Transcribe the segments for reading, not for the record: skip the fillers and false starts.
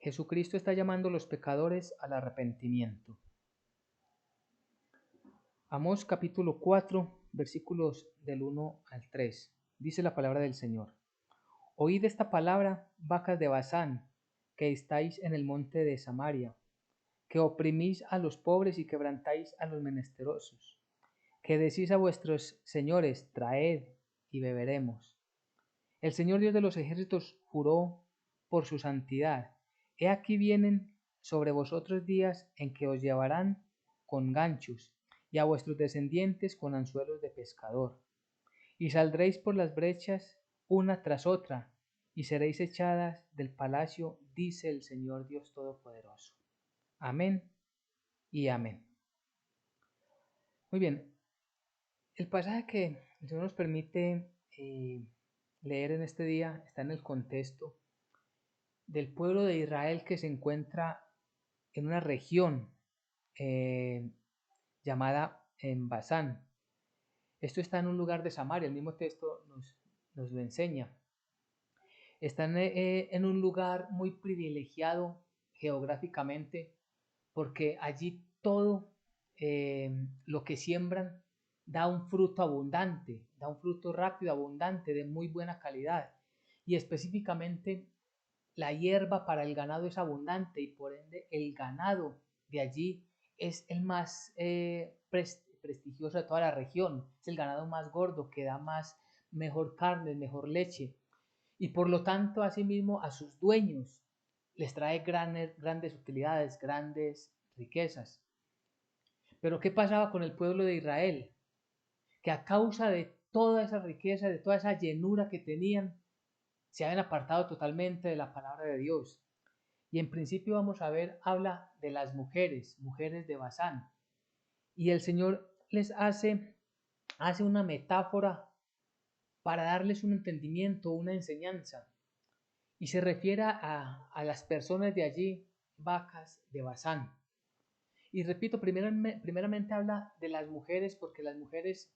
Jesucristo está llamando a los pecadores al arrepentimiento. Amós capítulo 4, versículos del 1 al 3. Dice la palabra del Señor. Oíd esta palabra, vacas de Basán, que estáis en el monte de Samaria, que oprimís a los pobres y quebrantáis a los menesterosos, que decís a vuestros señores, traed y beberemos. El Señor Dios de los ejércitos juró por su santidad. He aquí vienen sobre vosotros días en que os llevarán con ganchos, y a vuestros descendientes con anzuelos de pescador. Y saldréis por las brechas una tras otra, y seréis echadas del palacio, dice el Señor Dios Todopoderoso. Amén y amén. Muy bien, el pasaje que el Señor nos permite leer en este día está en el contexto del pueblo de Israel que se encuentra en una región llamada Basán. Esto está en un lugar de Samaria, el mismo texto nos lo enseña. Están en un lugar muy privilegiado geográficamente porque allí todo lo que siembran da un fruto abundante, da un fruto rápido, abundante, de muy buena calidad. Y específicamente la hierba para el ganado es abundante y por ende el ganado de allí es el más prestigioso de toda la región. Es el ganado más gordo que da mejor carne, mejor leche. Y por lo tanto, asimismo, a sus dueños les trae grandes utilidades, grandes riquezas. Pero ¿qué pasaba con el pueblo de Israel? Que a causa de toda esa riqueza, de toda esa llenura que tenían, se habían apartado totalmente de la palabra de Dios. Y en principio vamos a ver, habla de las mujeres de Basán. Y el Señor les hace una metáfora para darles un entendimiento, una enseñanza. Y se refiere a las personas de allí, vacas de Basán. Y repito, primeramente habla de las mujeres porque las mujeres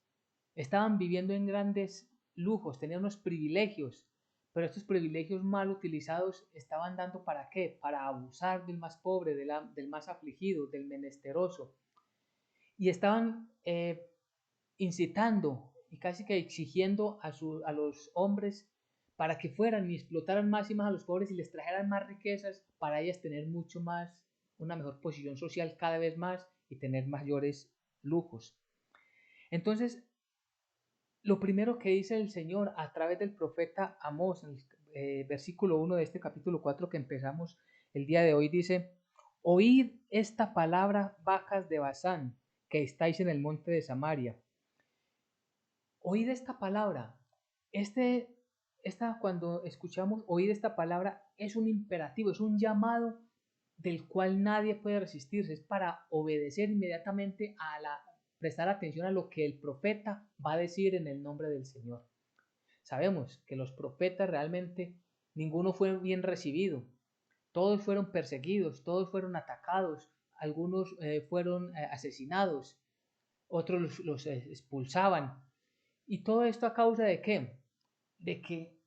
estaban viviendo en grandes lujos, tenían unos privilegios, pero estos privilegios mal utilizados estaban dando ¿para qué? Para abusar del más pobre, del más afligido, del menesteroso. Y estaban incitando y casi que exigiendo a los hombres para que fueran y explotaran más y más a los pobres y les trajeran más riquezas para ellas tener mucho más, una mejor posición social cada vez más y tener mayores lujos. Entonces, lo primero que dice el Señor a través del profeta Amós, en el versículo 1 de este capítulo 4 que empezamos el día de hoy, dice: Oíd esta palabra, vacas de Basán, que estáis en el monte de Samaria. Oíd esta palabra. Cuando escuchamos oír esta palabra, es un imperativo, es un llamado del cual nadie puede resistirse, es para obedecer inmediatamente prestar atención a lo que el profeta va a decir en el nombre del Señor. Sabemos que los profetas realmente ninguno fue bien recibido, todos fueron perseguidos, todos fueron atacados, algunos fueron asesinados, otros los expulsaban. ¿Y todo esto a causa de qué? De que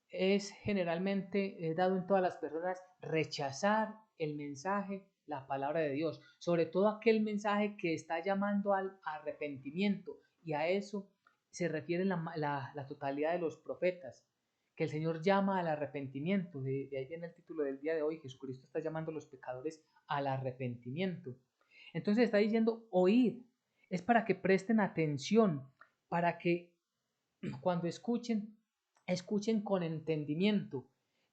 es generalmente dado en todas las personas rechazar el mensaje, la palabra de Dios, sobre todo aquel mensaje que está llamando al arrepentimiento, y a eso se refiere la totalidad de los profetas, que el Señor llama al arrepentimiento. De ahí viene el título del día de hoy: Jesucristo está llamando a los pecadores al arrepentimiento. Entonces está diciendo oíd, es para que presten atención, para que cuando escuchen con entendimiento.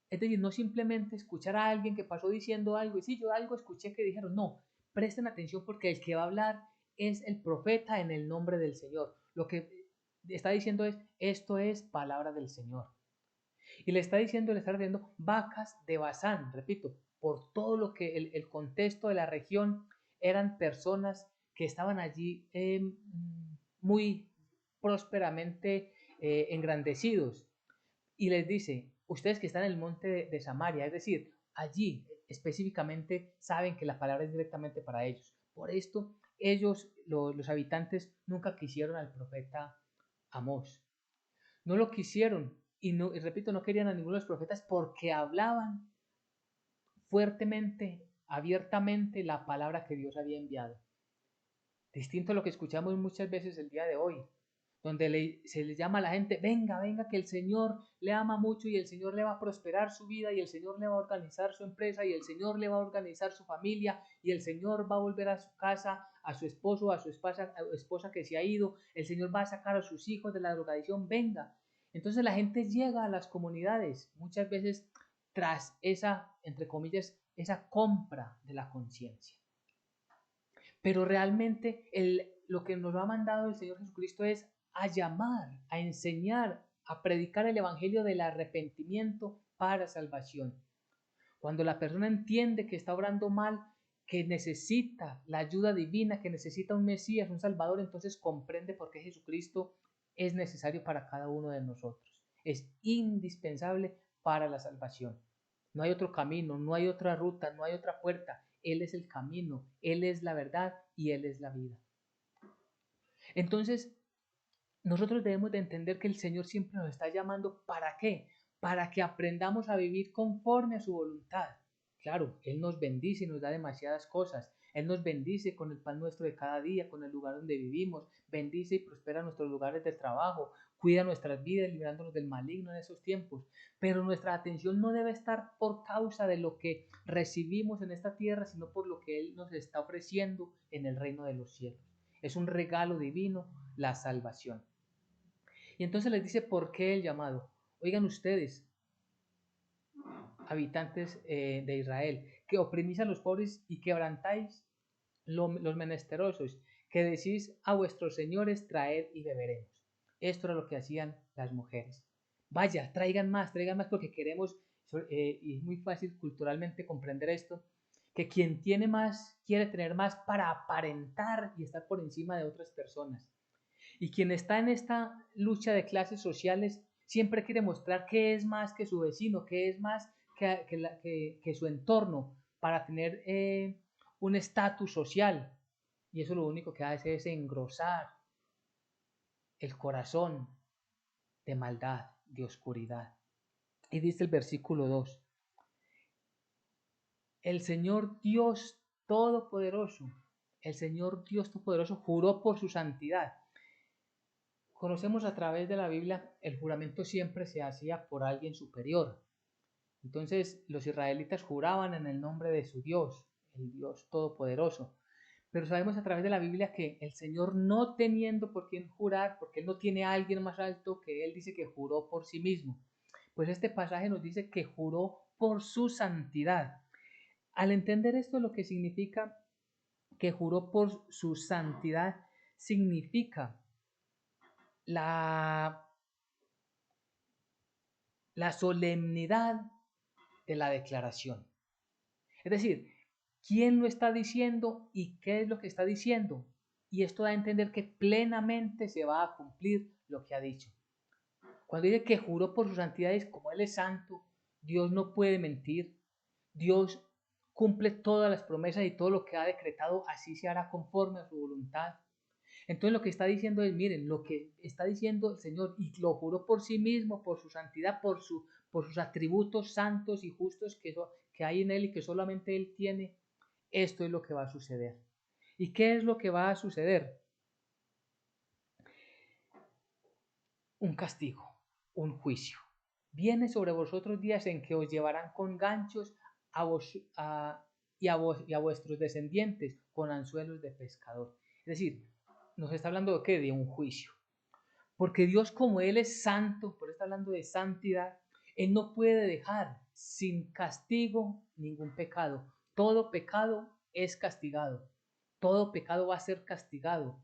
Es decir, no simplemente escuchar a alguien que pasó diciendo algo y sí, yo algo escuché que dijeron, no, presten atención porque el que va a hablar es el profeta en el nombre del Señor. Lo que está diciendo es, esto es palabra del Señor. Y le está diciendo vacas de Basán, repito, por todo lo que el contexto de la región eran personas que estaban allí muy prósperamente engrandecidos. Y les dice, ustedes que están en el monte de Samaria, es decir, allí específicamente saben que la palabra es directamente para ellos. Por esto, ellos, los habitantes, nunca quisieron al profeta Amós. No lo quisieron y repito, no querían a ninguno de los profetas porque hablaban fuertemente, abiertamente la palabra que Dios había enviado. Distinto a lo que escuchamos muchas veces el día de hoy, donde se le llama a la gente, venga, venga, que el Señor le ama mucho y el Señor le va a prosperar su vida y el Señor le va a organizar su empresa y el Señor le va a organizar su familia y el Señor va a volver a su casa, a su esposo, a su esposa que se ha ido, el Señor va a sacar a sus hijos de la drogadicción, venga. Entonces la gente llega a las comunidades muchas veces tras esa, entre comillas, esa compra de la conciencia. Pero realmente lo que nos ha mandado el Señor Jesucristo es a llamar, a enseñar, a predicar el evangelio del arrepentimiento para salvación. Cuando la persona entiende que está obrando mal, que necesita la ayuda divina, que necesita un Mesías, un Salvador, entonces comprende por qué Jesucristo es necesario para cada uno de nosotros. Es indispensable para la salvación. No hay otro camino, no hay otra ruta, no hay otra puerta. Él es el camino, Él es la verdad y Él es la vida. Entonces, nosotros debemos de entender que el Señor siempre nos está llamando. ¿Para qué? Para que aprendamos a vivir conforme a su voluntad. Claro, Él nos bendice y nos da demasiadas cosas. Él nos bendice con el pan nuestro de cada día, con el lugar donde vivimos, bendice y prospera nuestros lugares de trabajo, cuida nuestras vidas librándonos del maligno en esos tiempos. Pero nuestra atención no debe estar por causa de lo que recibimos en esta tierra, sino por lo que Él nos está ofreciendo en el reino de los cielos. Es un regalo divino, la salvación. Y entonces les dice, ¿por qué el llamado? Oigan ustedes, habitantes de Israel, que oprimís a los pobres y quebrantáis los menesterosos, que decís a vuestros señores, traed y beberemos. Esto era lo que hacían las mujeres. Vaya, traigan más porque queremos, y es muy fácil culturalmente comprender esto, que quien tiene más quiere tener más para aparentar y estar por encima de otras personas. Y quien está en esta lucha de clases sociales siempre quiere mostrar que es más que su vecino, que es más que su entorno para tener un estatus social. Y eso lo único que hace es engrosar el corazón de maldad, de oscuridad. Y dice el versículo 2, el Señor Dios Todopoderoso, el Señor Dios Todopoderoso juró por su santidad. Conocemos a través de la Biblia, el juramento siempre se hacía por alguien superior. Entonces los israelitas juraban en el nombre de su Dios, el Dios Todopoderoso. Pero sabemos a través de la Biblia que el Señor, no teniendo por quién jurar, porque Él no tiene a alguien más alto que Él, dice que juró por sí mismo. Pues este pasaje nos dice que juró por su santidad. Al entender esto, lo que significa que juró por su santidad, significa la solemnidad de la declaración. Es decir, ¿quién lo está diciendo y qué es lo que está diciendo? Y esto da a entender que plenamente se va a cumplir lo que ha dicho. Cuando dice que juró por sus santidades, como Él es santo, Dios no puede mentir. Dios cumple todas las promesas y todo lo que ha decretado, así se hará conforme a su voluntad. Entonces lo que está diciendo es, miren, lo que está diciendo el Señor, y lo juró por sí mismo, por su santidad, por sus atributos santos y justos que hay en Él y que solamente Él tiene, esto es lo que va a suceder. ¿Y qué es lo que va a suceder? Un castigo, un juicio. Viene sobre vosotros días en que os llevarán con ganchos y a vuestros descendientes con anzuelos de pescador. Es decir, nos está hablando de qué? De un juicio. Porque Dios, como Él es santo, por eso está hablando de santidad, Él no puede dejar sin castigo ningún pecado. Todo pecado es castigado. Todo pecado va a ser castigado.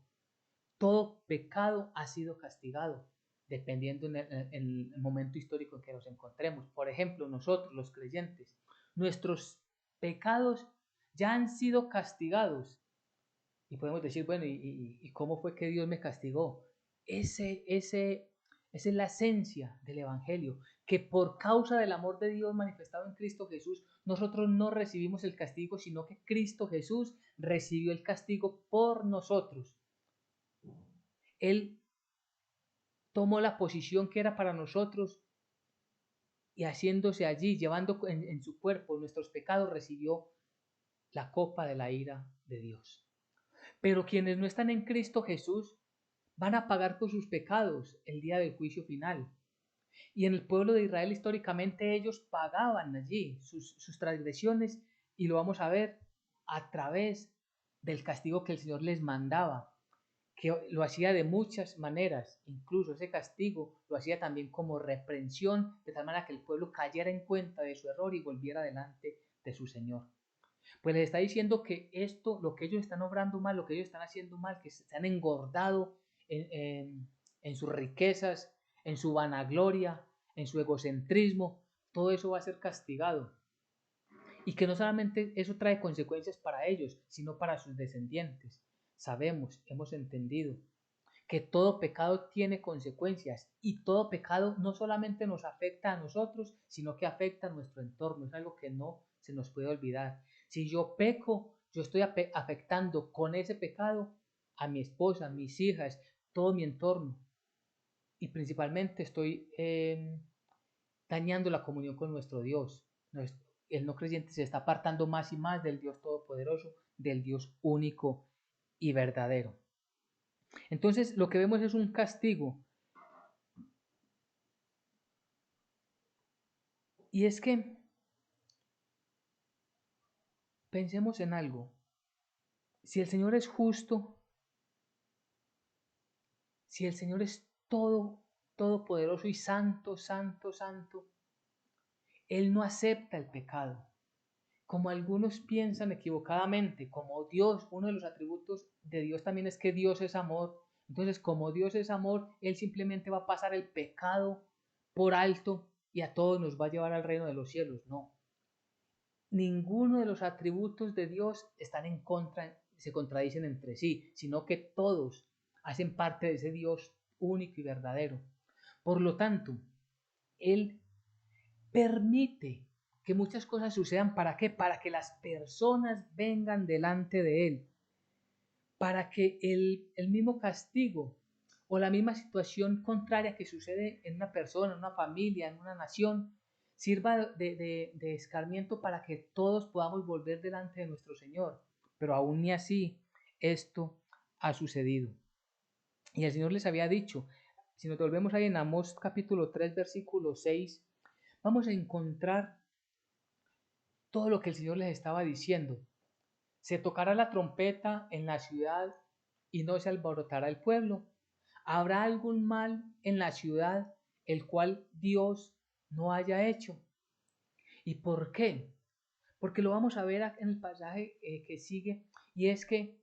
Todo pecado ha sido castigado, dependiendo en el momento histórico en que nos encontremos. Por ejemplo, nosotros, los creyentes, nuestros pecados ya han sido castigados. Y podemos decir, bueno, ¿y cómo fue que Dios me castigó? Esa es la esencia del Evangelio, que por causa del amor de Dios manifestado en Cristo Jesús, nosotros no recibimos el castigo, sino que Cristo Jesús recibió el castigo por nosotros. Él tomó la posición que era para nosotros y haciéndose allí, llevando en su cuerpo nuestros pecados, recibió la copa de la ira de Dios. Pero quienes no están en Cristo Jesús van a pagar por sus pecados el día del juicio final. Y en el pueblo de Israel históricamente ellos pagaban allí sus transgresiones, y lo vamos a ver a través del castigo que el Señor les mandaba, que lo hacía de muchas maneras. Incluso ese castigo lo hacía también como reprensión, de tal manera que el pueblo cayera en cuenta de su error y volviera delante de su Señor. Pues les está diciendo que esto, lo que ellos están obrando mal, lo que ellos están haciendo mal, que se han engordado en sus riquezas, en su vanagloria, en su egocentrismo, todo eso va a ser castigado. Y que no solamente eso trae consecuencias para ellos, sino para sus descendientes. Sabemos, hemos entendido que todo pecado tiene consecuencias, y todo pecado no solamente nos afecta a nosotros, sino que afecta a nuestro entorno. Es algo que no se nos puede olvidar. Si yo peco, yo estoy afectando con ese pecado a mi esposa, a mis hijas, todo mi entorno, y principalmente estoy dañando la comunión con nuestro Dios. El no creyente se está apartando más y más del Dios todopoderoso, del Dios único y verdadero. Entonces lo que vemos es un castigo. Y es que pensemos en algo. Si el Señor es justo, si el Señor es todopoderoso y santo, santo, santo, Él no acepta el pecado. Como algunos piensan equivocadamente, como Dios, uno de los atributos de Dios también es que Dios es amor. Entonces, como Dios es amor, Él simplemente va a pasar el pecado por alto y a todos nos va a llevar al reino de los cielos. No. Ninguno de los atributos de Dios están en contra, se contradicen entre sí, sino que todos hacen parte de ese Dios único y verdadero. Por lo tanto, Él permite que muchas cosas sucedan. ¿Para qué? Para que las personas vengan delante de Él, para que el mismo castigo o la misma situación contraria que sucede en una persona, en una familia, en una nación, sirva de escarmiento para que todos podamos volver delante de nuestro Señor. Pero aún ni así esto ha sucedido. Y el Señor les había dicho, si nos volvemos ahí en Amós capítulo 3, versículo 6, vamos a encontrar todo lo que el Señor les estaba diciendo. Se tocará la trompeta en la ciudad y no se alborotará el pueblo. ¿Habrá algún mal en la ciudad el cual Dios no haya hecho? ¿Y por qué? Porque lo vamos a ver en el pasaje que sigue, y es que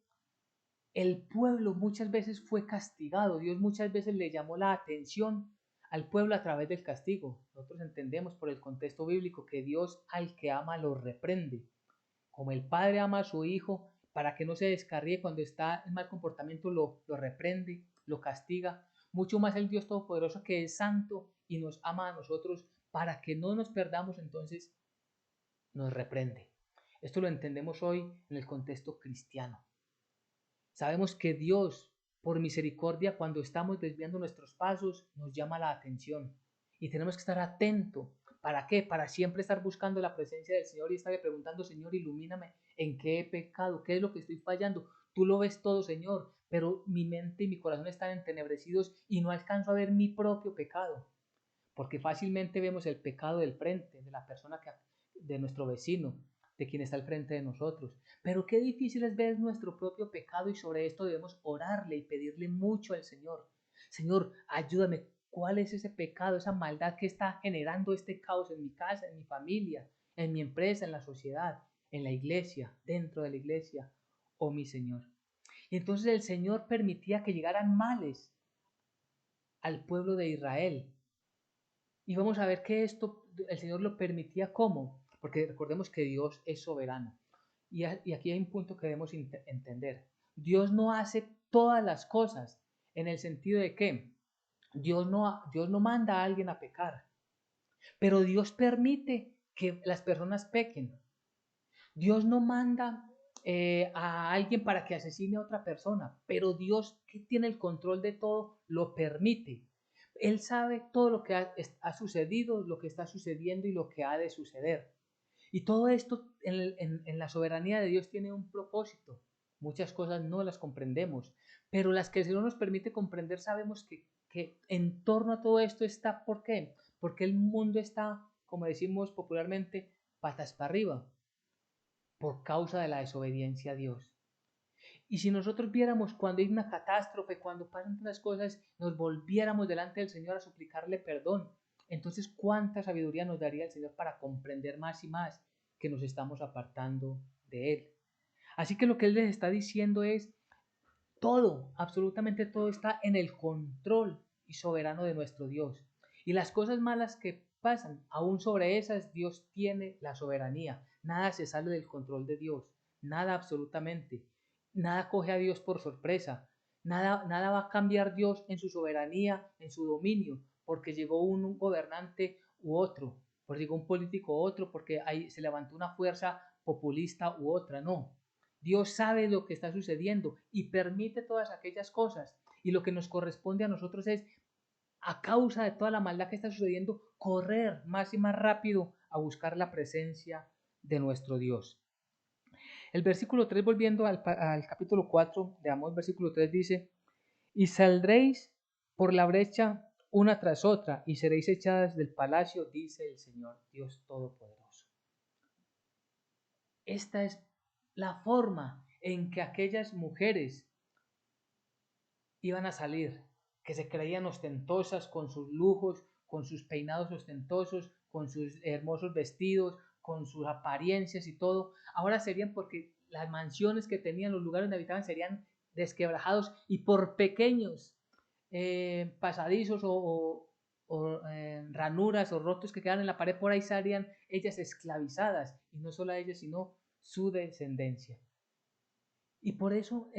el pueblo muchas veces fue castigado. Dios muchas veces le llamó la atención al pueblo a través del castigo. Nosotros entendemos por el contexto bíblico que Dios al que ama lo reprende. Como el padre ama a su hijo para que no se descarríe cuando está en mal comportamiento, lo reprende, lo castiga. Mucho más el Dios Todopoderoso, que es santo y nos ama a nosotros, para que no nos perdamos, entonces nos reprende. Esto lo entendemos hoy en el contexto cristiano. Sabemos que Dios, por misericordia, cuando estamos desviando nuestros pasos, nos llama la atención. Y tenemos que estar atentos. ¿Para qué? Para siempre estar buscando la presencia del Señor y estarle preguntando: Señor, ilumíname, ¿en qué he pecado? ¿Qué es lo que estoy fallando? Tú lo ves todo, Señor, pero mi mente y mi corazón están entenebrecidos y no alcanzo a ver mi propio pecado. Porque fácilmente vemos el pecado del frente, de la persona de nuestro vecino, de quien está al frente de nosotros. Pero qué difícil es ver nuestro propio pecado, y sobre esto debemos orarle y pedirle mucho al Señor. Señor, ayúdame. ¿Cuál es ese pecado, esa maldad que está generando este caos en mi casa, en mi familia, en mi empresa, en la sociedad, en la iglesia, dentro de la iglesia? Oh mi Señor. Y entonces el Señor permitía que llegaran males al pueblo de Israel. Y vamos a ver que esto el Señor lo permitía. ¿Cómo? Porque recordemos que Dios es soberano. Y aquí hay un punto que debemos entender. Dios no hace todas las cosas, en el sentido de que Dios no manda a alguien a pecar, pero Dios permite que las personas pequen. Dios no manda a alguien para que asesine a otra persona, pero Dios, que tiene el control de todo, lo permite. Él sabe todo lo que ha sucedido, lo que está sucediendo y lo que ha de suceder. Y todo esto en la soberanía de Dios tiene un propósito. Muchas cosas no las comprendemos, pero las que el Señor nos permite comprender sabemos que en torno a todo esto está, ¿por qué? Porque el mundo está, como decimos popularmente, patas para arriba, por causa de la desobediencia a Dios. Y si nosotros viéramos cuando hay una catástrofe, cuando pasan tantas cosas, nos volviéramos delante del Señor a suplicarle perdón, entonces cuánta sabiduría nos daría el Señor para comprender más y más que nos estamos apartando de Él. Así que lo que Él les está diciendo es, todo, absolutamente todo está en el control y soberano de nuestro Dios. Y las cosas malas que pasan, aún sobre esas Dios tiene la soberanía. Nada se sale del control de Dios, nada absolutamente. Nada coge a Dios por sorpresa. Nada va a cambiar Dios en su soberanía, en su dominio, porque llegó un gobernante u otro, porque llegó un político u otro, porque ahí se levantó una fuerza populista u otra. No, Dios sabe lo que está sucediendo y permite todas aquellas cosas. Y lo que nos corresponde a nosotros es, a causa de toda la maldad que está sucediendo, correr más y más rápido a buscar la presencia de nuestro Dios. El versículo 3, volviendo al capítulo 4 de Amós, versículo 3 dice, y saldréis por la brecha una tras otra y seréis echadas del palacio, dice el Señor Dios Todopoderoso. Esta es la forma en que aquellas mujeres iban a salir, que se creían ostentosas con sus lujos, con sus peinados ostentosos, con sus hermosos vestidos, con sus apariencias y todo. Ahora serían porque las mansiones que tenían, los lugares donde habitaban serían desquebrajados y por pequeños pasadizos ranuras o rotos que quedan en la pared, por ahí salían ellas esclavizadas, y no solo a ellas, sino su descendencia. Y por eso,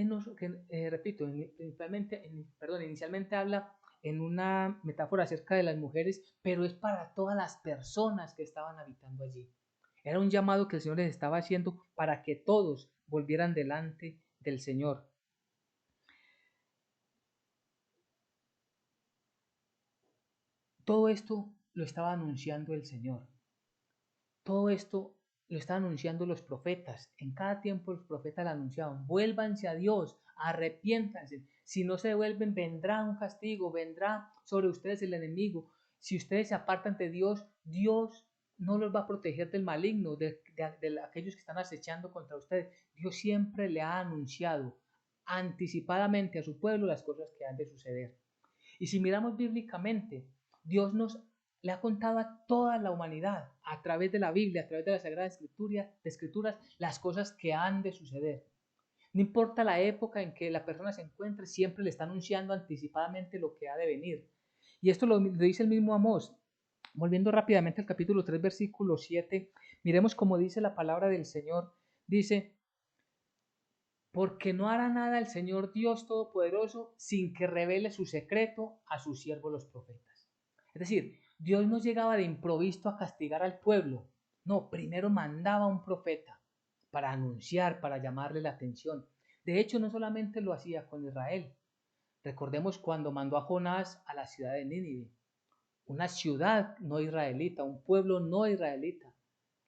repito, inicialmente habla en una metáfora acerca de las mujeres, pero es para todas las personas que estaban habitando allí. Era un llamado que el Señor les estaba haciendo para que todos volvieran delante del Señor. Todo esto lo estaba anunciando el Señor. Todo esto lo están anunciando los profetas. En cada tiempo los profetas lo anunciaban. Vuélvanse a Dios, arrepiéntanse. Si no se devuelven, vendrá un castigo, vendrá sobre ustedes el enemigo. Si ustedes se apartan de Dios, Dios no los va a proteger del maligno, de aquellos que están acechando contra ustedes. Dios siempre le ha anunciado anticipadamente a su pueblo las cosas que han de suceder. Y si miramos bíblicamente, Dios le ha contado a toda la humanidad, a través de la Biblia, a través de la Sagrada Escrituras, las cosas que han de suceder. No importa la época en que la persona se encuentre, siempre le está anunciando anticipadamente lo que ha de venir. Y esto lo dice el mismo Amós. Volviendo rápidamente al capítulo 3, versículo 7, miremos cómo dice la palabra del Señor. Dice, porque no hará nada el Señor Dios Todopoderoso sin que revele su secreto a sus siervos los profetas. Es decir, Dios no llegaba de improviso a castigar al pueblo. No, primero mandaba a un profeta para anunciar, para llamarle la atención. De hecho, no solamente lo hacía con Israel. Recordemos cuando mandó a Jonás a la ciudad de Nínive, una ciudad no israelita, un pueblo no israelita,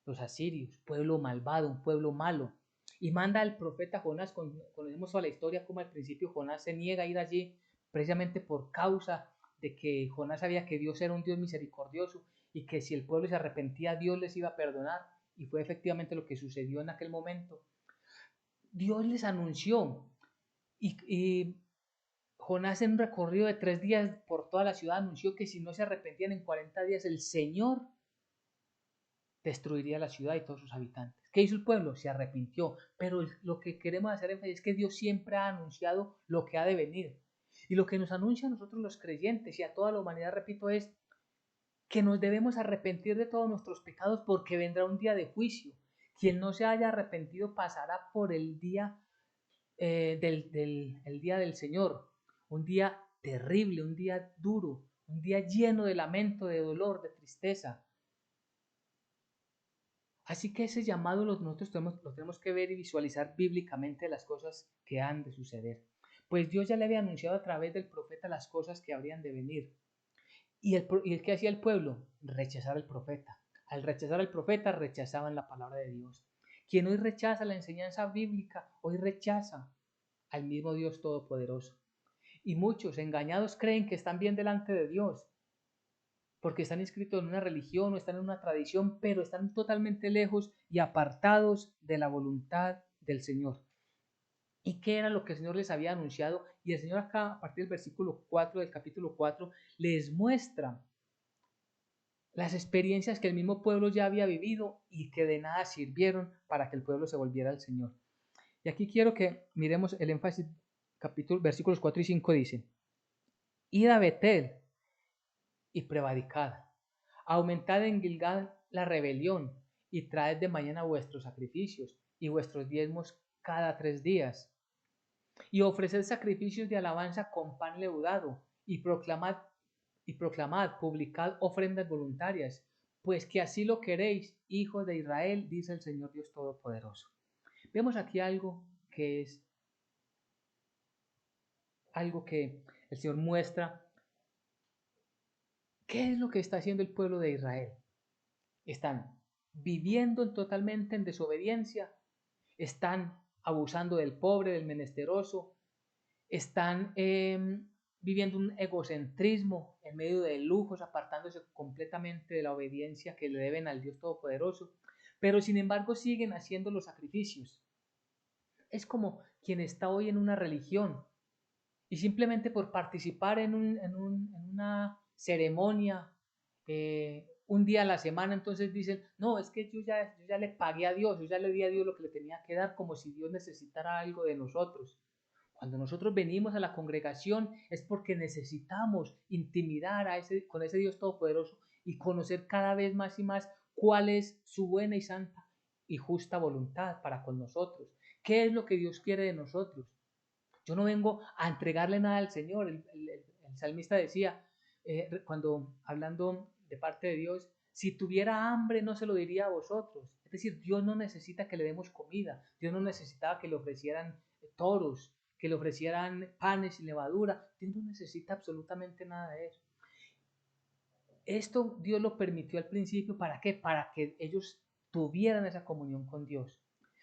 los asirios, pueblo malvado, un pueblo malo. Y manda al profeta Jonás, conocemos toda la historia como al principio Jonás se niega a ir allí precisamente por causa de que Jonás sabía que Dios era un Dios misericordioso y que si el pueblo se arrepentía Dios les iba a perdonar, y fue efectivamente lo que sucedió en aquel momento. Dios les anunció y Jonás en un recorrido de 3 días por toda la ciudad anunció que si no se arrepentían en 40 días el Señor destruiría la ciudad y todos sus habitantes. ¿Qué hizo el pueblo? Se arrepintió. Pero lo que queremos hacer énfasis es que Dios siempre ha anunciado lo que ha de venir. Y lo que nos anuncia a nosotros los creyentes y a toda la humanidad, repito, es que nos debemos arrepentir de todos nuestros pecados porque vendrá un día de juicio. Quien no se haya arrepentido pasará por el día el día del Señor. Un día terrible, un día duro, un día lleno de lamento, de dolor, de tristeza. Así que ese llamado nosotros lo tenemos que ver y visualizar bíblicamente las cosas que han de suceder. Pues Dios ya le había anunciado a través del profeta las cosas que habrían de venir. ¿Y el que hacía el pueblo? Rechazar al profeta. Al rechazar al profeta, rechazaban la palabra de Dios. Quien hoy rechaza la enseñanza bíblica, hoy rechaza al mismo Dios Todopoderoso. Y muchos engañados creen que están bien delante de Dios, porque están inscritos en una religión o están en una tradición, pero están totalmente lejos y apartados de la voluntad del Señor. ¿Y qué era lo que el Señor les había anunciado? Y el Señor acá, a partir del versículo 4 del capítulo 4, les muestra las experiencias que el mismo pueblo ya había vivido y que de nada sirvieron para que el pueblo se volviera al Señor. Y aquí quiero que miremos el énfasis, versículos 4 y 5 dice: Id a Betel y prevaricad, aumentad en Gilgal la rebelión, y traed de mañana vuestros sacrificios y vuestros diezmos cada 3 días, y ofreced sacrificios de alabanza con pan leudado, y proclamad, publicad ofrendas voluntarias, pues que así lo queréis, hijos de Israel, dice el Señor Dios Todopoderoso. Vemos aquí algo que el Señor muestra. ¿Qué es lo que está haciendo el pueblo de Israel? Están viviendo totalmente en desobediencia, están abusando del pobre, del menesteroso, están viviendo un egocentrismo en medio de lujos, apartándose completamente de la obediencia que le deben al Dios Todopoderoso, pero sin embargo siguen haciendo los sacrificios. Es como quien está hoy en una religión y simplemente por participar en una ceremonia un día a la semana, entonces dicen: no, es que yo ya le pagué a Dios, yo ya le di a Dios lo que le tenía que dar, como si Dios necesitara algo de nosotros. Cuando nosotros venimos a la congregación es porque necesitamos intimidar con ese Dios Todopoderoso y conocer cada vez más y más cuál es su buena y santa y justa voluntad para con nosotros. ¿Qué es lo que Dios quiere de nosotros? Yo no vengo a entregarle nada al Señor. El salmista decía, cuando hablando de parte de Dios: si tuviera hambre no se lo diría a vosotros. Es decir, Dios no necesita que le demos comida. Dios no necesitaba que le ofrecieran toros, que le ofrecieran panes y levadura. Dios no necesita absolutamente nada de eso. Esto Dios lo permitió al principio. ¿Para qué? Para que ellos tuvieran esa comunión con Dios,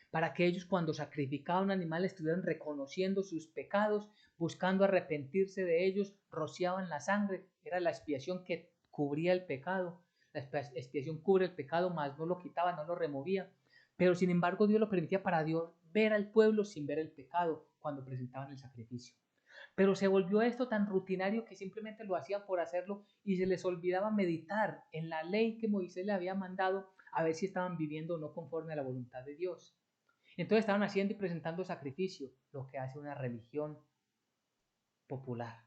para que ellos, cuando sacrificaban animales, estuvieran reconociendo sus pecados, buscando arrepentirse de ellos, rociaban la sangre, era la expiación que cubría el pecado. La expiación cubre el pecado, mas no lo quitaba, no lo removía. Pero sin embargo Dios lo permitía para Dios ver al pueblo sin ver el pecado cuando presentaban el sacrificio. Pero se volvió esto tan rutinario que simplemente lo hacían por hacerlo y se les olvidaba meditar en la ley que Moisés le había mandado, a ver si estaban viviendo o no conforme a la voluntad de Dios. Entonces estaban haciendo y presentando sacrificio, lo que hace una religión popular.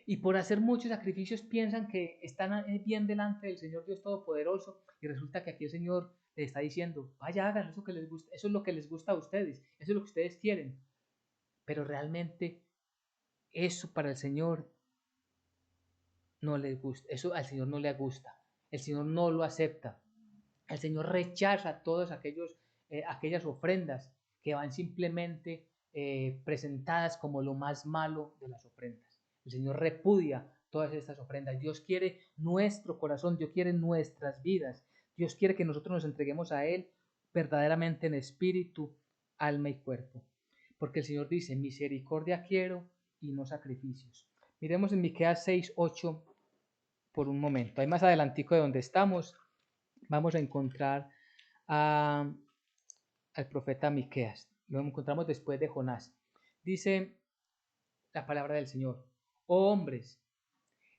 Y por hacer muchos sacrificios piensan que están bien delante del Señor Dios Todopoderoso, y resulta que aquí el Señor les está diciendo: vaya, hagan eso que les gusta, eso es lo que les gusta a ustedes, eso es lo que ustedes quieren. Pero realmente eso para el Señor no les gusta, eso al Señor no le gusta, el Señor no lo acepta. El Señor rechaza todas aquellas ofrendas que van simplemente presentadas como lo más malo de las ofrendas. El Señor repudia todas estas ofrendas. Dios quiere nuestro corazón, Dios quiere nuestras vidas. Dios quiere que nosotros nos entreguemos a Él verdaderamente en espíritu, alma y cuerpo. Porque el Señor dice: misericordia quiero y no sacrificios. Miremos en Miqueas 6:8 por un momento. Ahí más adelantico de donde estamos vamos a encontrar al profeta Miqueas. Lo encontramos después de Jonás. Dice la palabra del Señor: oh hombres,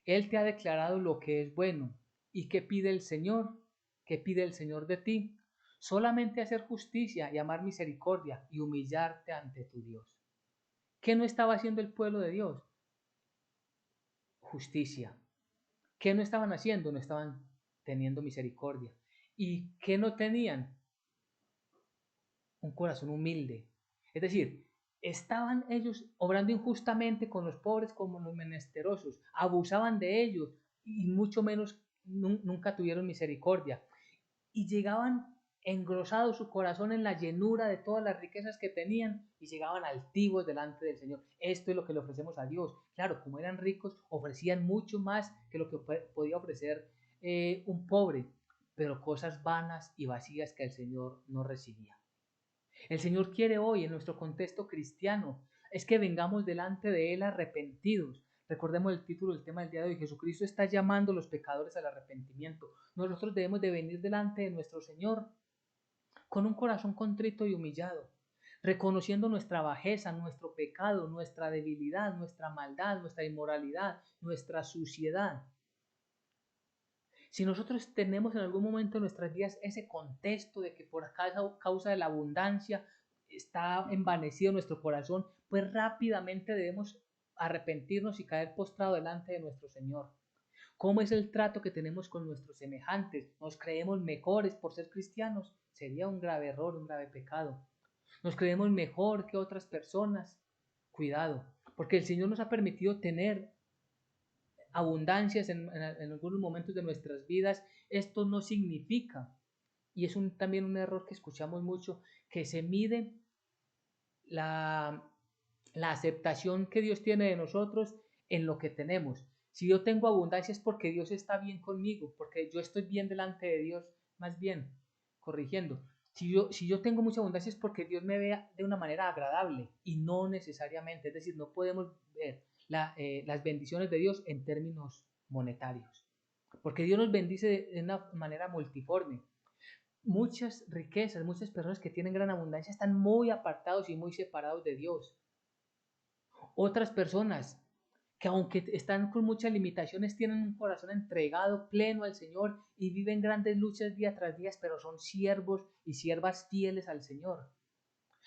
Él te ha declarado lo que es bueno. ¿Y qué pide el Señor? ¿Qué pide el Señor de ti? Solamente hacer justicia y amar misericordia y humillarte ante tu Dios. ¿Qué no estaba haciendo el pueblo de Dios? Justicia. ¿Qué no estaban haciendo? No estaban teniendo misericordia. ¿Y qué no tenían? Un corazón humilde. Es decir, estaban ellos obrando injustamente con los pobres como los menesterosos, abusaban de ellos y mucho menos nunca tuvieron misericordia. Y llegaban engrosado su corazón en la llenura de todas las riquezas que tenían y llegaban altivos delante del Señor. Esto es lo que le ofrecemos a Dios. Claro, como eran ricos, ofrecían mucho más que lo que podía ofrecer un pobre, pero cosas vanas y vacías que el Señor no recibía. El Señor quiere hoy, en nuestro contexto cristiano, es que vengamos delante de Él arrepentidos. Recordemos el título del tema del día de hoy. Jesucristo está llamando a los pecadores al arrepentimiento. Nosotros debemos de venir delante de nuestro Señor con un corazón contrito y humillado, reconociendo nuestra bajeza, nuestro pecado, nuestra debilidad, nuestra maldad, nuestra inmoralidad, nuestra suciedad. Si nosotros tenemos en algún momento de nuestras vidas ese contexto de que por causa de la abundancia está envanecido nuestro corazón, pues rápidamente debemos arrepentirnos y caer postrado delante de nuestro Señor. ¿Cómo es el trato que tenemos con nuestros semejantes? ¿Nos creemos mejores por ser cristianos? Sería un grave error, un grave pecado. ¿Nos creemos mejor que otras personas? Cuidado, porque el Señor nos ha permitido tener abundancias en algunos momentos de nuestras vidas. Esto no significa, y es también un error que escuchamos mucho, que se mide la aceptación que Dios tiene de nosotros en lo que tenemos. Si yo tengo abundancia es porque Dios está bien conmigo, porque yo estoy bien delante de Dios, más bien, corrigiendo. Si yo tengo mucha abundancia es porque Dios me vea de una manera agradable y no necesariamente, es decir, no podemos ver las bendiciones de Dios en términos monetarios, porque Dios nos bendice de una manera multiforme. Muchas riquezas, muchas personas que tienen gran abundancia están muy apartados y muy separados de Dios. Otras personas que aunque están con muchas limitaciones tienen un corazón entregado, pleno al Señor y viven grandes luchas día tras día, pero son siervos y siervas fieles al Señor.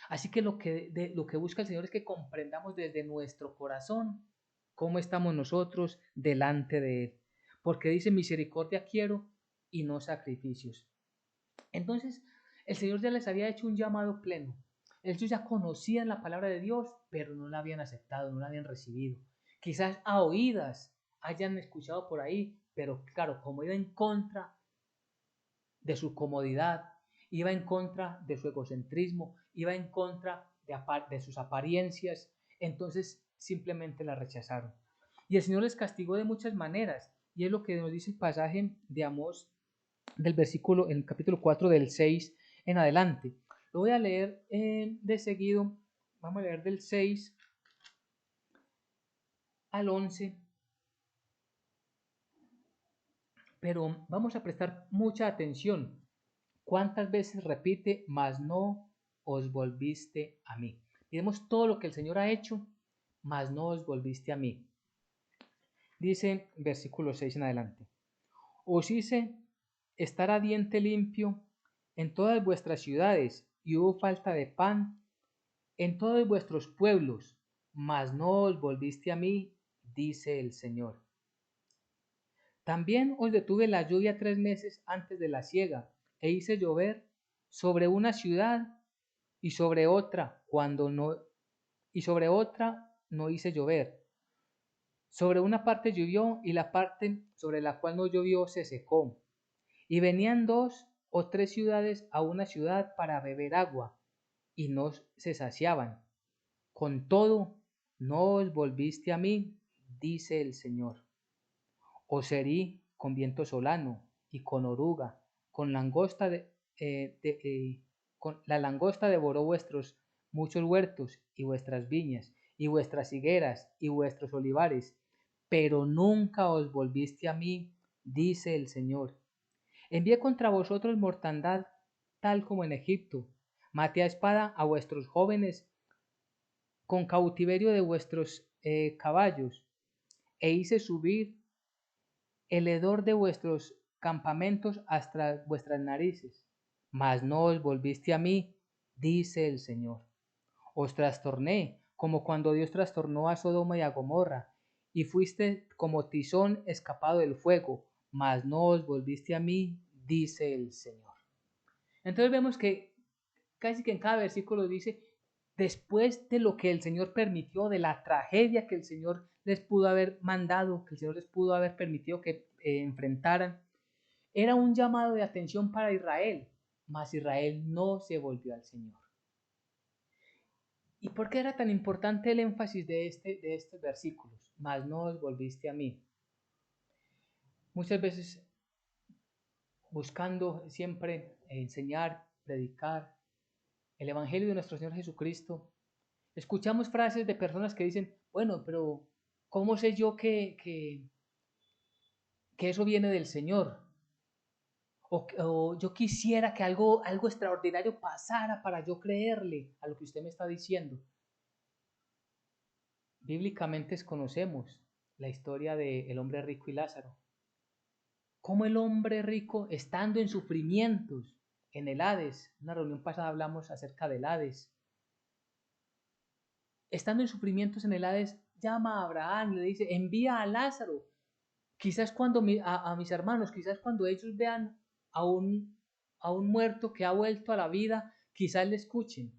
Así que lo que busca el Señor es que comprendamos desde nuestro corazón cómo estamos nosotros delante de Él. Porque dice, misericordia quiero y no sacrificios. Entonces, el Señor ya les había hecho un llamado pleno. Ellos ya conocían la palabra de Dios, pero no la habían aceptado, no la habían recibido. Quizás a oídas hayan escuchado por ahí, pero claro, como iba en contra de su comodidad, iba en contra de su egocentrismo, iba en contra de sus apariencias, entonces simplemente la rechazaron. Y el Señor les castigó de muchas maneras, y es lo que nos dice el pasaje de Amós del versículo, en el capítulo 4 del 6 en adelante. Lo voy a leer de seguido, vamos a leer del 6 al 11, pero vamos a prestar mucha atención. ¿Cuántas veces repite, mas no os volviste a mí? Miremos todo lo que el Señor ha hecho, mas no os volviste a mí. Dice versículo 6 en adelante. Os hice estar a diente limpio en todas vuestras ciudades, y hubo falta de pan en todos vuestros pueblos, mas no os volviste a mí, dice el Señor. También os detuve la lluvia 3 meses antes de la siega, e hice llover sobre una ciudad y sobre otra no hice llover. Sobre una parte llovió y la parte sobre la cual no llovió se secó. Y venían 2 o 3 ciudades a una ciudad para beber agua, y no se saciaban. Con todo, no os volviste a mí, dice el Señor. Os herí con viento solano y con oruga, con langosta con la langosta devoró vuestros muchos huertos y vuestras viñas y vuestras higueras y vuestros olivares, pero nunca os volviste a mí, dice el Señor. Envié contra vosotros mortandad tal como en Egipto, maté a espada a vuestros jóvenes con cautiverio de vuestros caballos, e hice subir el hedor de vuestros campamentos hasta vuestras narices. Mas no os volviste a mí, dice el Señor. Os trastorné, como cuando Dios trastornó a Sodoma y a Gomorra, y fuiste como tizón escapado del fuego, mas no os volviste a mí, dice el Señor. Entonces vemos que casi que en cada versículo dice, después de lo que el Señor permitió, de la tragedia que el Señor les pudo haber mandado, que el Señor les pudo haber permitido que enfrentaran, era un llamado de atención para Israel. mas Israel no se volvió al Señor. ¿Y por qué era tan importante el énfasis de estos versículos? Mas no os volviste a mí. Muchas veces buscando siempre enseñar, predicar el Evangelio de nuestro Señor Jesucristo, escuchamos frases de personas que dicen, bueno, pero ¿cómo sé yo que eso viene del Señor? O yo quisiera que algo extraordinario pasara para yo creerle a lo que usted me está diciendo. Bíblicamente conocemos la historia del hombre rico y Lázaro. Cómo el hombre rico, estando en sufrimientos en el Hades, en una reunión pasada hablamos acerca del Hades, estando en sufrimientos en el Hades, llama a Abraham y le dice, envía a Lázaro. Quizás cuando a mis hermanos, quizás cuando ellos vean a un muerto que ha vuelto a la vida, quizás le escuchen.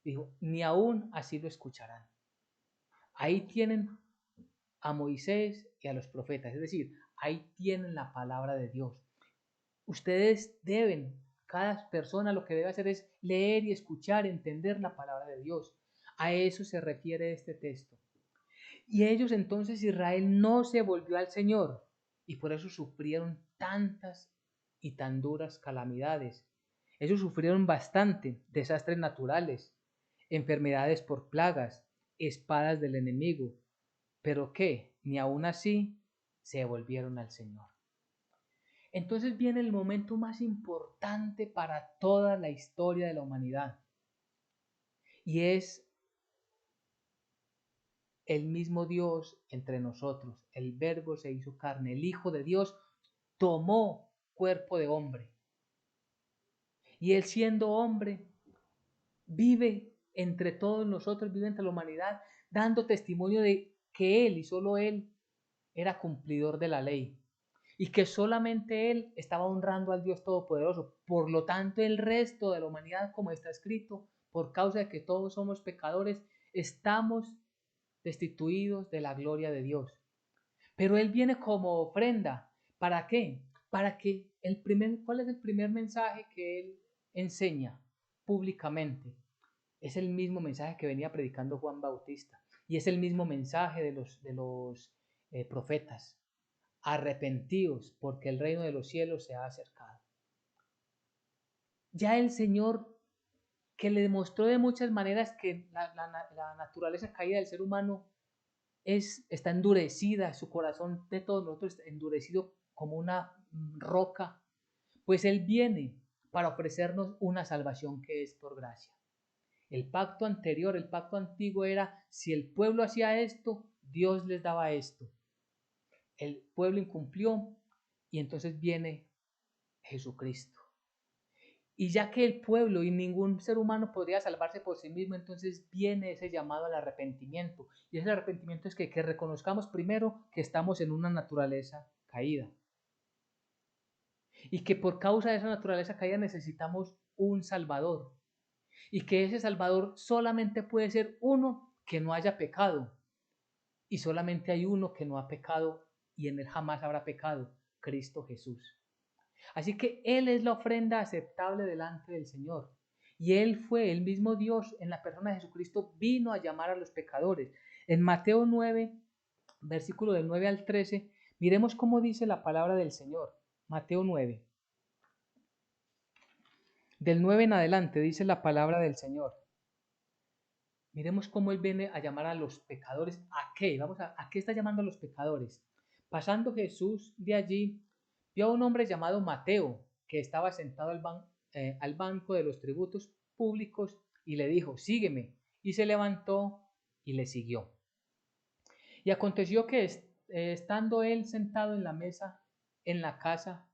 Dijo, ni aún así lo escucharán. Ahí tienen a Moisés y a los profetas, es decir, ahí tienen la palabra de Dios. Ustedes deben, cada persona lo que debe hacer es leer y escuchar, entender la palabra de Dios. A eso se refiere este texto. Y ellos entonces, Israel no se volvió al Señor y por eso sufrieron tantas y tan duras calamidades. Ellos sufrieron bastante, desastres naturales, enfermedades por plagas, espadas del enemigo. ¿Pero qué? Ni aún así se volvieron al Señor. Entonces viene el momento más importante para toda la historia de la humanidad. Y es el mismo Dios entre nosotros. El Verbo se hizo carne. El Hijo de Dios tomó cuerpo de hombre. Y Él siendo hombre, vive entre todos nosotros, vive entre la humanidad, dando testimonio de que Él y solo Él era cumplidor de la ley. Y que solamente Él estaba honrando al Dios Todopoderoso. Por lo tanto, el resto de la humanidad, como está escrito, por causa de que todos somos pecadores, estamos destituidos de la gloria de Dios. Pero Él viene como ofrenda. ¿Para qué? Para que ¿cuál es el primer mensaje que Él enseña públicamente? Es el mismo mensaje que venía predicando Juan Bautista. Y es el mismo mensaje de los profetas. Arrepentíos, porque el reino de los cielos se ha acercado. Ya el Señor, que le demostró de muchas maneras que la naturaleza caída del ser humano está endurecida, su corazón de todos nosotros está endurecido como una roca, pues Él viene para ofrecernos una salvación que es por gracia. El pacto anterior, el pacto antiguo era, si el pueblo hacía esto, Dios les daba esto. El pueblo incumplió y entonces viene Jesucristo. Y ya que el pueblo y ningún ser humano podría salvarse por sí mismo, entonces viene ese llamado al arrepentimiento. Y ese arrepentimiento es que reconozcamos primero que estamos en una naturaleza caída. Y que por causa de esa naturaleza caída necesitamos un Salvador. Y que ese Salvador solamente puede ser uno que no haya pecado. Y solamente hay uno que no ha pecado y en él jamás habrá pecado, Cristo Jesús. Así que Él es la ofrenda aceptable delante del Señor. Y Él fue el mismo Dios en la persona de Jesucristo, vino a llamar a los pecadores. En Mateo 9, versículo del 9 al 13, miremos cómo dice la palabra del Señor. Mateo 9. Del 9 en adelante dice la palabra del Señor. Miremos cómo Él viene a llamar a los pecadores. ¿A qué? ¿A qué está llamando a los pecadores? Pasando Jesús de allí, vio a un hombre llamado Mateo, que estaba sentado al banco de los tributos públicos, y le dijo, sígueme. Y se levantó y le siguió. Y aconteció que estando él sentado en la mesa, en la casa,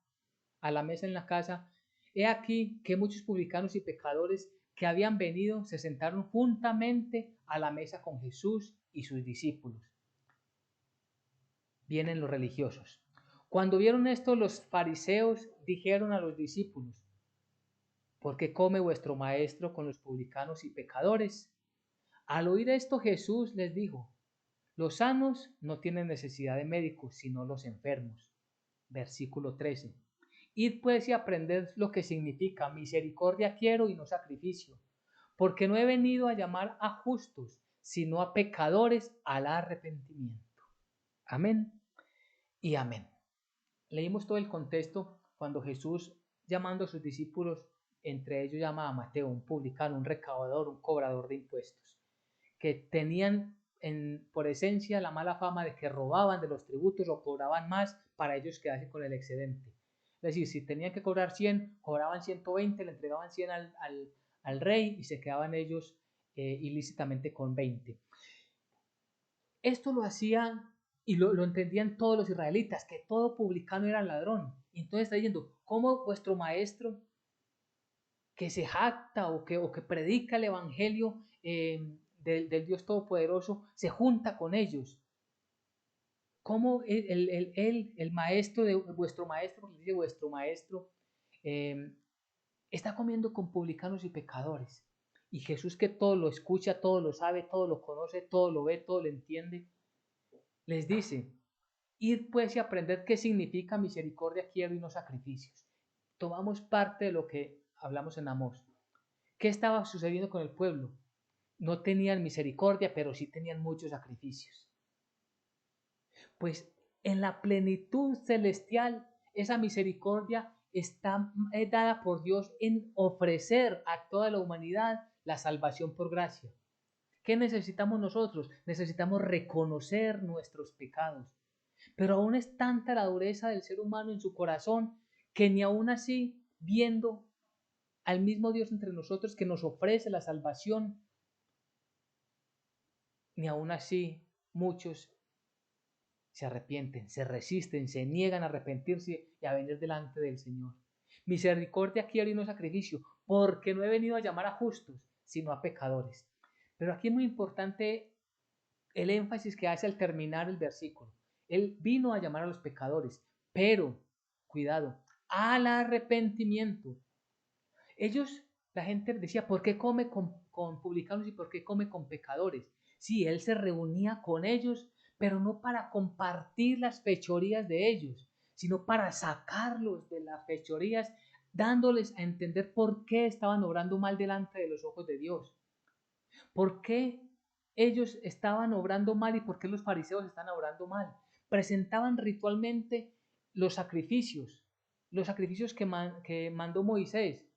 a la mesa en la casa, he aquí que muchos publicanos y pecadores que habían venido se sentaron juntamente a la mesa con Jesús y sus discípulos. Vienen los religiosos. Cuando vieron esto, los fariseos dijeron a los discípulos, ¿por qué come vuestro maestro con los publicanos y pecadores? Al oír esto, Jesús les dijo, los sanos no tienen necesidad de médicos, sino los enfermos. Versículo 13. Id pues y aprended lo que significa misericordia quiero y no sacrificio, porque no he venido a llamar a justos, sino a pecadores al arrepentimiento. Amén y amén. Leímos todo el contexto cuando Jesús, llamando a sus discípulos, entre ellos llama a Mateo, un publicano, un recaudador, un cobrador de impuestos, que tenían por esencia la mala fama de que robaban de los tributos o cobraban más para ellos quedarse con el excedente. Es decir, si tenían que cobrar 100, cobraban 120, le entregaban 100 al rey y se quedaban ellos ilícitamente con 20. Esto lo hacían y lo entendían todos los israelitas, que todo publicano era ladrón. Y entonces está diciendo, ¿cómo vuestro maestro que se jacta o que predica el evangelio del Dios Todopoderoso se junta con ellos? ¿Cómo el maestro de vuestro maestro, porque dice vuestro maestro, eh, está comiendo con publicanos y pecadores? Y Jesús, que todo lo escucha, todo lo sabe, todo lo conoce, todo lo ve, todo lo entiende, les dice, id pues y aprended qué significa misericordia quiero y no sacrificios. Tomamos parte de lo que hablamos en Amós. ¿Qué estaba sucediendo con el pueblo? No tenían misericordia, pero sí tenían muchos sacrificios. Pues en la plenitud celestial, esa misericordia está dada por Dios en ofrecer a toda la humanidad la salvación por gracia. ¿Qué necesitamos nosotros? Necesitamos reconocer nuestros pecados. Pero aún es tanta la dureza del ser humano en su corazón que ni aún así, viendo al mismo Dios entre nosotros que nos ofrece la salvación, ni aún así muchos se arrepienten, se resisten, se niegan a arrepentirse y a venir delante del Señor. Misericordia quiero y no sacrificio, porque no he venido a llamar a justos, sino a pecadores. Pero aquí es muy importante el énfasis que hace al terminar el versículo. Él vino a llamar a los pecadores, pero, cuidado, al arrepentimiento. Ellos, la gente decía, ¿por qué come con publicanos y por qué come con pecadores? Sí, él se reunía con ellos, pero no para compartir las fechorías de ellos, sino para sacarlos de las fechorías, dándoles a entender por qué estaban obrando mal delante de los ojos de Dios. ¿Por qué ellos estaban obrando mal y por qué los fariseos estaban obrando mal? Presentaban ritualmente los sacrificios que mandó Moisés,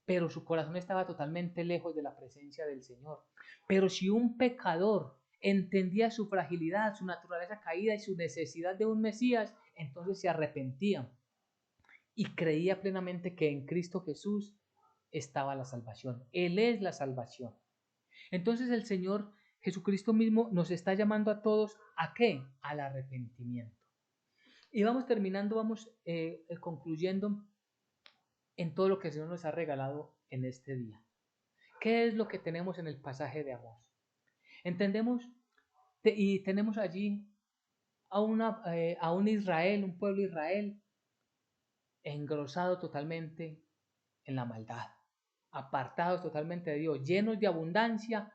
pero su corazón estaba totalmente lejos de la presencia del Señor. Pero si un pecador entendía su fragilidad, su naturaleza caída y su necesidad de un Mesías, entonces se arrepentía y creía plenamente que en Cristo Jesús estaba la salvación. Él es la salvación. Entonces el Señor Jesucristo mismo nos está llamando a todos ¿a qué? Al arrepentimiento. Y vamos terminando, vamos concluyendo en todo lo que el Señor nos ha regalado en este día. ¿Qué es lo que tenemos en el pasaje de Amós? Entendemos y tenemos allí a un Israel, un pueblo Israel, engrosado totalmente en la maldad, apartados totalmente de Dios, llenos de abundancia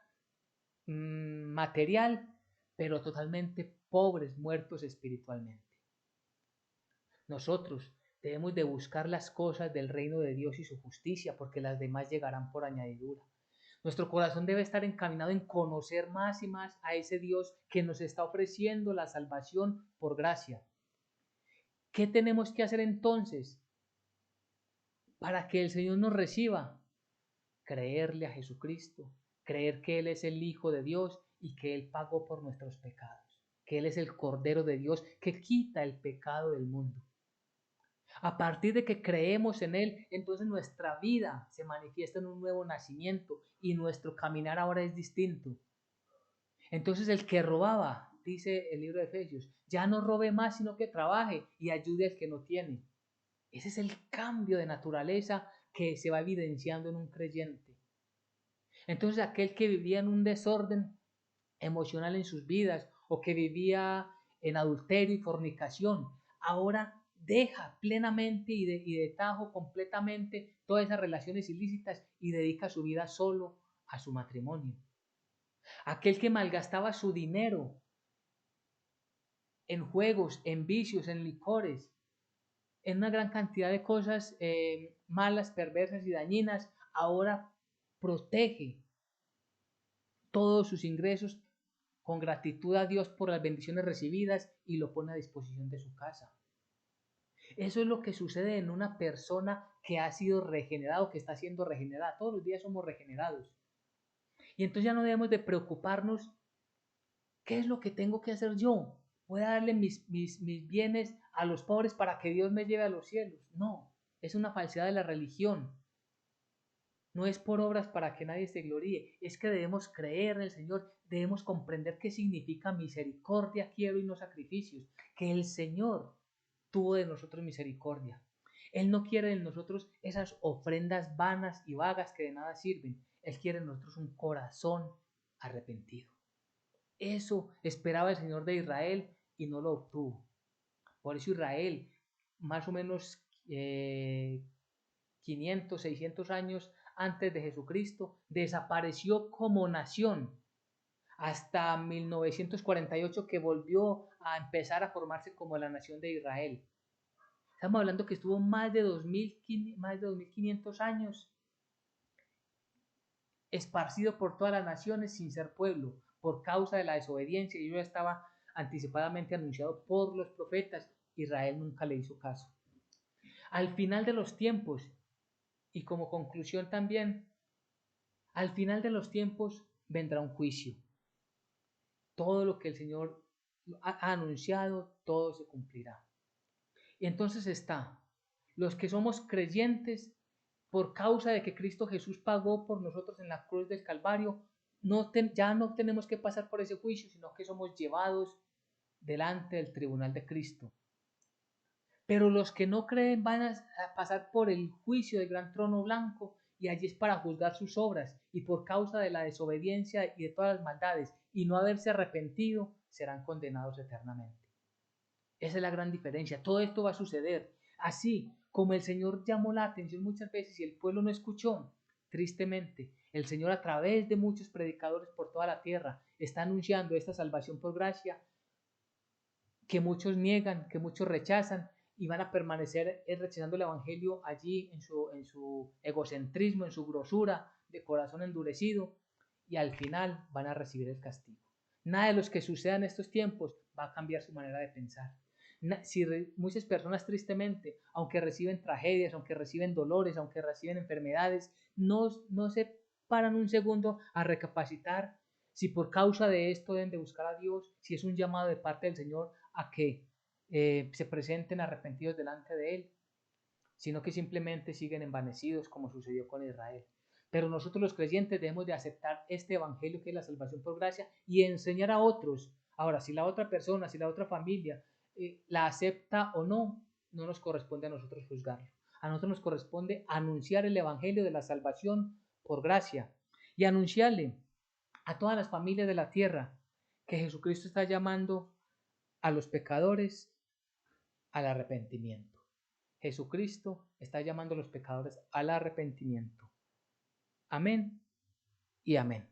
material, pero totalmente pobres, muertos espiritualmente. Nosotros debemos de buscar las cosas del reino de Dios y su justicia, porque las demás llegarán por añadidura. Nuestro corazón debe estar encaminado en conocer más y más a ese Dios que nos está ofreciendo la salvación por gracia. ¿Qué tenemos que hacer entonces para que el Señor nos reciba? Creerle a Jesucristo, creer que Él es el Hijo de Dios y que Él pagó por nuestros pecados, que Él es el Cordero de Dios que quita el pecado del mundo. A partir de que creemos en Él, entonces nuestra vida se manifiesta en un nuevo nacimiento y nuestro caminar ahora es distinto. Entonces el que robaba, dice el libro de Efesios, ya no robe más, sino que trabaje y ayude al que no tiene. Ese es el cambio de naturaleza que se va evidenciando en un creyente. Entonces aquel que vivía en un desorden emocional en sus vidas o que vivía en adulterio y fornicación, ahora deja plenamente y de tajo completamente todas esas relaciones ilícitas y dedica su vida solo a su matrimonio. Aquel que malgastaba su dinero en juegos, en vicios, en licores, en una gran cantidad de cosas malas, perversas y dañinas, ahora protege todos sus ingresos con gratitud a Dios por las bendiciones recibidas y lo pone a disposición de su casa. Eso es lo que sucede en una persona que ha sido regenerado, que está siendo regenerada. Todos los días somos regenerados. Y entonces ya no debemos de preocuparnos qué es lo que tengo que hacer yo. Voy a darle mis bienes a los pobres para que Dios me lleve a los cielos. No, es una falsedad de la religión. No es por obras para que nadie se gloríe, es que debemos creer en el Señor, debemos comprender qué significa misericordia quiero y no sacrificios, que el Señor tuvo de nosotros misericordia. Él no quiere de nosotros esas ofrendas vanas y vagas que de nada sirven, Él quiere de nosotros un corazón arrepentido. Eso esperaba el Señor de Israel y no lo obtuvo. Por eso Israel, más o menos 500, 600 años antes de Jesucristo, desapareció como nación hasta 1948 que volvió a empezar a formarse como la nación de Israel. Estamos hablando que estuvo más de 2500 años esparcido por todas las naciones sin ser pueblo, por causa de la desobediencia, y eso estaba anticipadamente anunciado por los profetas. Israel nunca le hizo caso. Al final de los tiempos, y como conclusión también, al final de los tiempos vendrá un juicio. Todo lo que el Señor ha anunciado, todo se cumplirá. Y entonces está, los que somos creyentes, por causa de que Cristo Jesús pagó por nosotros en la cruz del Calvario, ya no tenemos que pasar por ese juicio, sino que somos llevados delante del tribunal de Cristo. Pero los que no creen van a pasar por el juicio del gran trono blanco, y allí es para juzgar sus obras, y por causa de la desobediencia y de todas las maldades y no haberse arrepentido, serán condenados eternamente. Esa es la gran diferencia. Todo esto va a suceder. Así como el Señor llamó la atención muchas veces y el pueblo no escuchó, tristemente, el Señor a través de muchos predicadores por toda la tierra está anunciando esta salvación por gracia que muchos niegan, que muchos rechazan y van a permanecer rechazando el Evangelio allí en su egocentrismo, en su grosura de corazón endurecido, y al final van a recibir el castigo. Nada de los que sucedan en estos tiempos va a cambiar su manera de pensar. Si muchas personas tristemente, aunque reciben tragedias, aunque reciben dolores, aunque reciben enfermedades, no se paran un segundo a recapacitar si por causa de esto deben de buscar a Dios, si es un llamado de parte del Señor a que se presenten arrepentidos delante de Él, sino que simplemente siguen envanecidos como sucedió con Israel. Pero nosotros los creyentes debemos de aceptar este evangelio que es la salvación por gracia y enseñar a otros. Ahora, si la otra persona, si la otra familia la acepta o no, no nos corresponde a nosotros juzgarlo. A nosotros nos corresponde anunciar el evangelio de la salvación por gracia y anunciarle a todas las familias de la tierra que Jesucristo está llamando a los pecadores al arrepentimiento. Jesucristo está llamando a los pecadores al arrepentimiento. Amén y amén.